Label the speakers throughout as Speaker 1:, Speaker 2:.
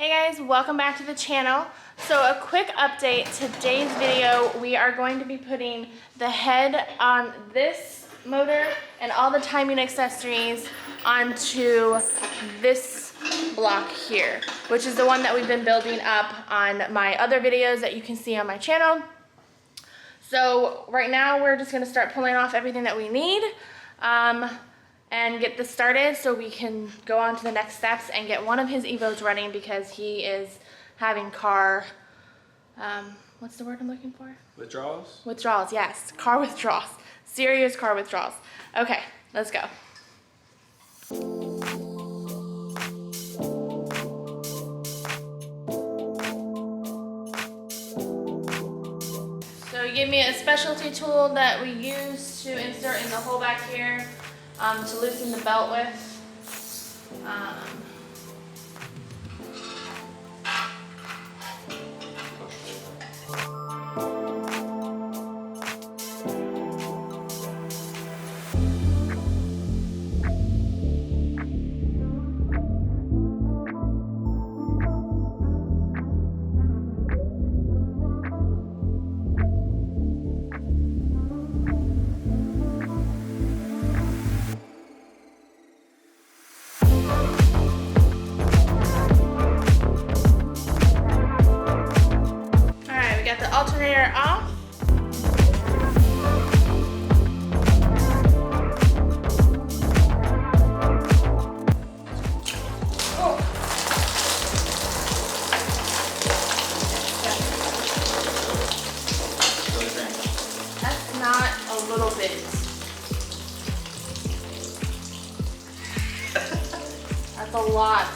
Speaker 1: Hey guys, welcome back to the channel. So a quick update, today's video, we are going to be putting the head on this motor and all the timing accessories onto this block here, which is the one that we've been building up on my other videos that you can see on my channel. So right now we're just gonna start pulling off everything that we need and get this started so we can go on to the next steps and get one of his Evos running because he is having car, what's the word I'm looking for?
Speaker 2: Withdrawals?
Speaker 1: Withdrawals, yes, car withdrawals. Serious car withdrawals. Okay, let's go. So he gave me a specialty tool that we use to insert in the hole back here to loosen the belt with. Alternator off. Oh. That's not a little bit. That's a lot.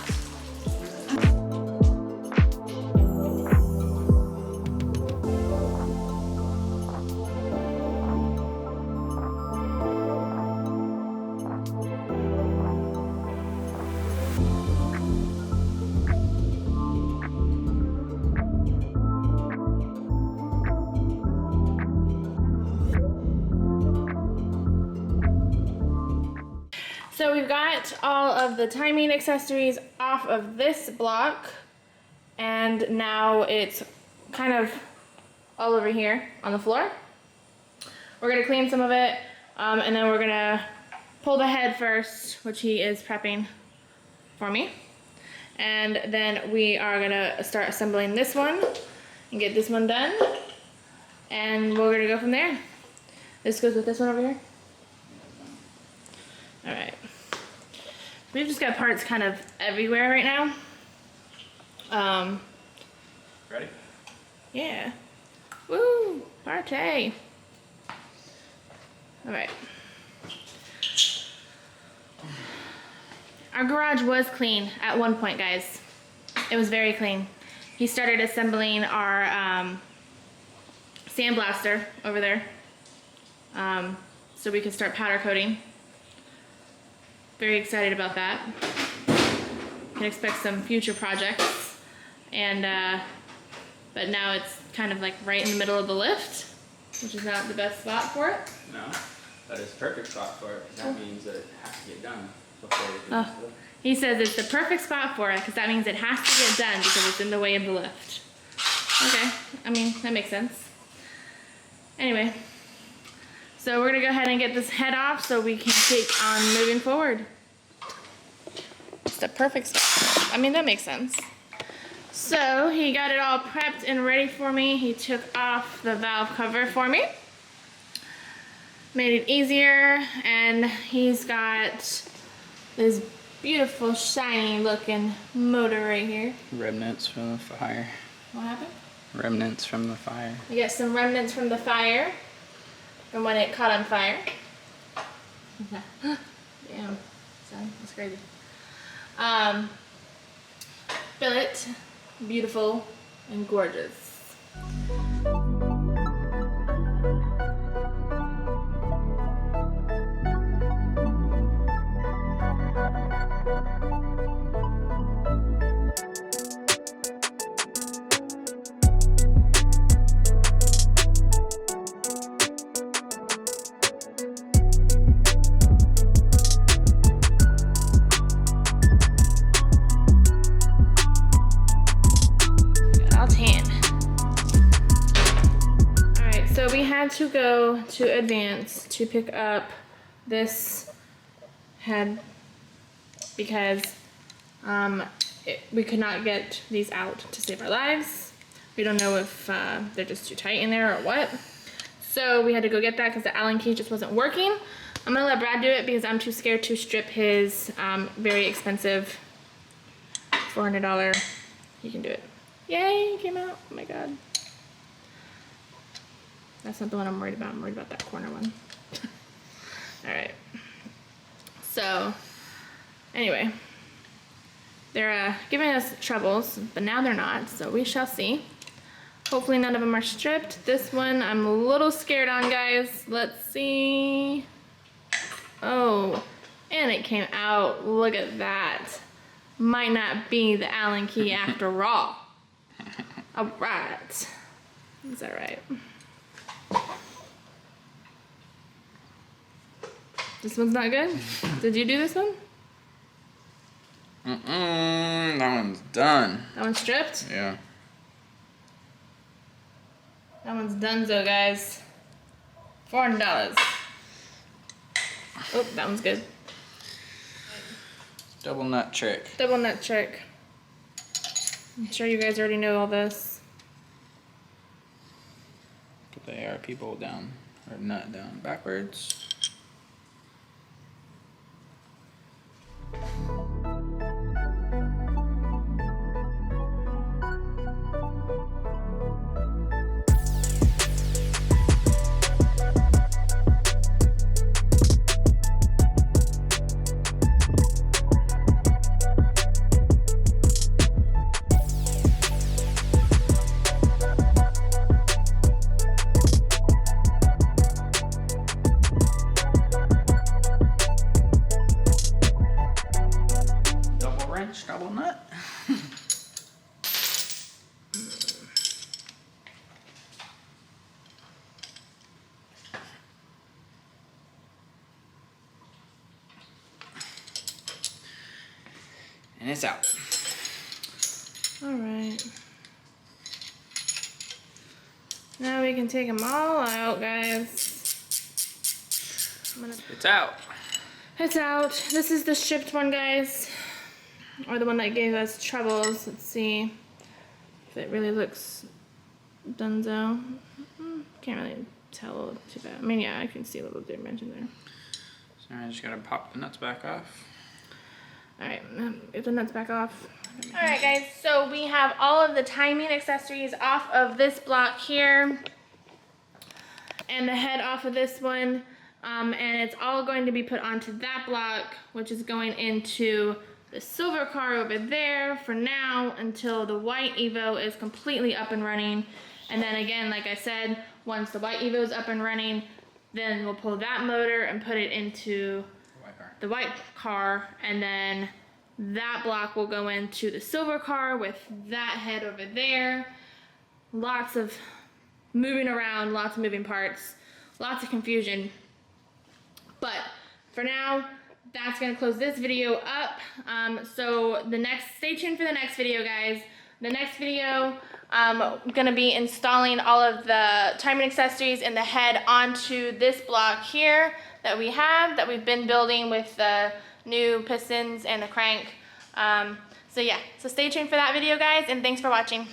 Speaker 1: So we've got all of the timing accessories off of this block, and now it's kind of all over here on the floor. We're gonna clean some of it, and then we're gonna pull the head first, which he is prepping for me. And then we are gonna start assembling this one and get this one done. And we're gonna go from there. This goes with this one over here. All right. We've just got parts kind of everywhere right now.
Speaker 2: Ready?
Speaker 1: Yeah. Woo! Party! All right. Our garage was clean at one point, guys. It was very clean. He started assembling our sandblaster over there, so we could start powder coating. Very excited about that. You can expect some future projects, and but now it's kind of like right in the middle of the lift, which is not the best spot for it.
Speaker 2: No, that is the perfect spot for it, because that means that it has to get done before we finish the lift.
Speaker 1: He says it's the perfect spot for it because that means it has to get done because it's in the way of the lift. Okay, I mean, that makes sense. Anyway, so we're gonna go ahead and get this head off so we can keep on moving forward. It's the perfect spot. I mean, that makes sense. So he got it all prepped and ready for me. He took off the valve cover for me. Made it easier, and he's got this beautiful shiny looking motor right here.
Speaker 3: Remnants from the fire.
Speaker 1: What happened?
Speaker 3: Remnants from the fire.
Speaker 1: We got some remnants from the fire, from when it caught on fire. Damn, son, that's crazy. Billet, beautiful and gorgeous. had to go to Advance to pick up this head because we could not get these out to save our lives. We don't know if they're just too tight in there or what. So we had to go get that because the Allen key just wasn't working. I'm gonna let Brad do it because I'm too scared to strip his very expensive $400. He can do it. Yay, it came out. Oh my God. That's not the one I'm worried about. I'm worried about that corner one. All right. So, anyway. They're giving us troubles, but now they're not, so we shall see. Hopefully none of them are stripped. This one I'm a little scared on, guys. Let's see. Oh, and it came out. Look at that. Might not be the Allen key after all. All right. Is that right? This one's not good? Did you do this one?
Speaker 3: That one's done.
Speaker 1: That one's stripped?
Speaker 3: Yeah.
Speaker 1: That one's donezo, guys. $400. Oh, that one's good.
Speaker 3: Double nut trick.
Speaker 1: Double nut trick. I'm sure you guys already know all this.
Speaker 3: Put the ARP bolt down, or nut down backwards. Double nut. And it's out.
Speaker 1: All right. Now we can take them all out, guys.
Speaker 3: It's out.
Speaker 1: It's out. This is the shipped one, guys. Or the one that gave us troubles. Let's see if it really looks donezo. Can't really tell too bad. I mean, yeah, I can see a little dimension there.
Speaker 3: So I just gotta pop the nuts back off.
Speaker 1: Alright, get the nuts back off. Alright guys, so we have all of the timing accessories off of this block here. And the head off of this one. And it's all going to be put onto that block, which is going into the silver car over there for now until the white Evo is completely up and running. And then again, like I said, once the white Evo is up and running, then we'll pull that motor and put it into the white car, and then that block will go into the silver car with that head over there. Lots of moving around, lots of moving parts, lots of confusion. But for now, that's gonna close this video up. So stay tuned for the next video, guys. The next video, I'm gonna be installing all of the timing accessories and the head onto this block here that we've been building with the new pistons and the crank. So yeah, so stay tuned for that video, guys, and thanks for watching.